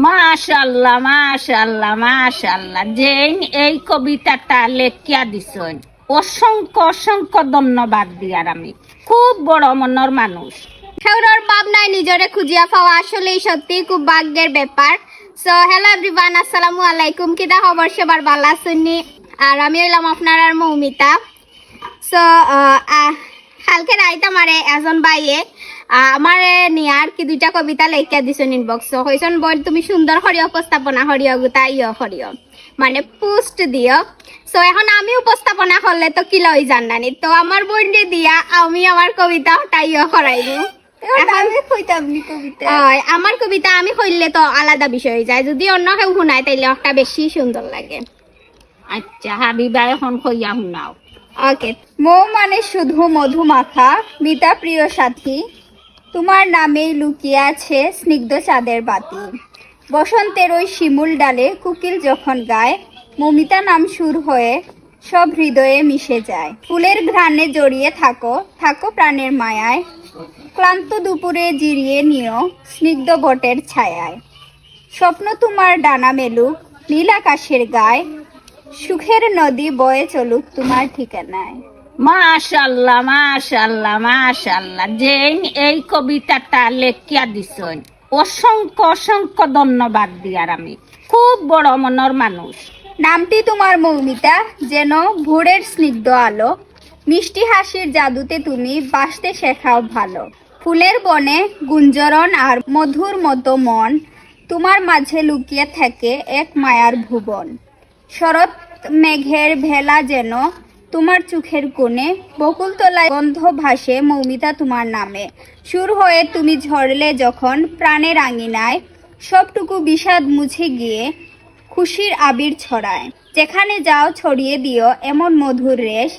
মাশাআল্লাহ মাশাআল্লাহ মাশাআল্লাহ, যে এই কবিতাটা লেখিয়া দিছেন অসংখ্য অসংখ্য ধন্যবাদ দিয়ার। আমি খুব বড় মনের মানুষ। হেউরর পাবনায় নিজরে খুঁজিয়া পাওয়া আসলেই সত্যি খুব ভাগ্যের ব্যাপার। সো হ্যালো এভরিওয়ান, আসসালামু আলাইকুম। কিদা খবর সবার ভালো আছেননি? আর আমি হইলাম আপনার আর মৌমিতা। সো কালকে রাইত আমারে এজন ভাইয়ে আমারে নিয়ে আর কি দুইটা কবিতা লেখিয়া দিছেন ইনবক্স। হইছন বল তুমি সুন্দর করিয়া উপস্থাপনা করিও গুতা করিও, মানে পোস্ট দিও। সো এখন আমি উপস্থাপনা করলে তো কি লই জানানি, তো আমার বন্ধে দিয়া আমি আমার কবিতা হটাইও করাইবো। আমার কবিতা আমি কইলে তো আলাদা বিষয় হয়ে যায়, যদি অন্য কেউ শুনায় তাইলে একটা বেশি সুন্দর লাগে। আচ্ছা হাবিবা, এখন কইয়া শুনাও। ওকে। মৌ মানে শুধু মধু মাখা মিতা প্রিয় সাথী, তোমার নামেই লুকিয়ে আছে স্নিগ্ধ চাঁদের বাতি। বসন্তের ওই শিমুল ডালে কুকিল যখন গায়, মৌমিতা নাম সুর হয়ে সব হৃদয়ে মিশে যায়। ফুলের ঘ্রাণে জড়িয়ে থাকো থাকো প্রাণের মায়ায়, ক্লান্ত দুপুরে জিরিয়ে নিও স্নিগ্ধ বটের ছায়ায়। স্বপ্ন তোমার ডানা মেলুক নীল আকাশের গায়ে, সুখের নদী বয়ে চলুক তোমার ঠিকানায়। মাশাআল্লাহ মাশাআল্লাহ মাশাআল্লাহ, যে এই কবিতাটা লেখিয়া দিছেন অসংখ্য অসংখ্য ধন্যবাদ দিয়ার। আমি খুব বড় মনের মানুষ। নামটি তোমার মৌমিতা, যেন ভোরের স্নিগ্ধ আলো, মিষ্টি হাসির জাদুতে তুমি বাসতে শেখাও ভালো। ফুলের বনে গুঞ্জরণ আর মধুর মতো মন, তোমার মাঝে লুকিয়ে থাকে এক মায়ার ভুবন। শরৎ মেঘের ভেলা যেন তোমার চোখের কোণে, বকুলতলায় গন্ধ ভাসে মৌমিতা তোমার নামে। সুর হয়ে তুমি ঝরলে যখন প্রাণের আঙিনায়, সবটুকু বিষাদ মুছে গিয়ে খুশির আবির ছড়ায়। যেখানে যাও ছড়িয়ে দিও এমন মধুর রেশ,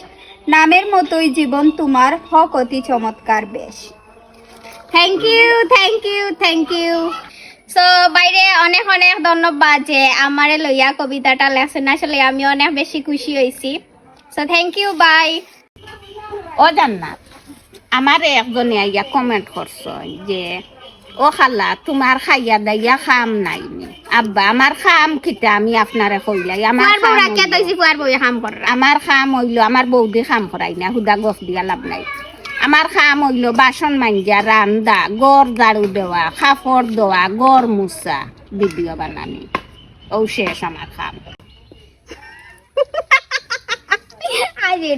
নামের মতোই জীবন তোমার হক অতি চমৎকার বেশ। Thank you thank you thank you. So বাইরে অনেক অনেক ধন্যবাদ যে আমারে লইয়া কবিতাটা লেখছেন, আসলে আমি অনেক বেশি খুশি হয়েছি। So thank you, bye. ও জান্নাত, আমার একজনে আইয়া কমেন্ট করছো যে ও খালা তোমার খাইয়া দাইয়া খাম নাই নি। আব্বা আমার খাম খিতা আমি আপনারে কইলাই, আমার খাম হইল আমার বৌদি খাম করাই না, হুদা গফ দিয়া লাভ নাই। আমার খাম হইল বাসন মাঞ্জা, রান্দা, গড় ঝাড়ু দেওয়া, কাপড় দেওয়া, গড় মুছা, ভিডিও বানানি, ও শেষ আমার খাম।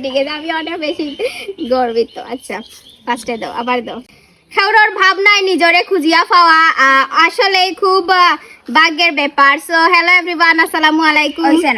ঠিক আছে, আমি অনেক বেশি গর্বিত। আচ্ছা ফার্স্টে দাও, আবার দাও। হেউরর ভাবনায় নিজরে খুঁজিয়া পাওয়া আসলে খুব ভাগ্যের ব্যাপার। সো হ্যালো এভরিওয়ান, আসসালামু আলাইকুম। আচ্ছা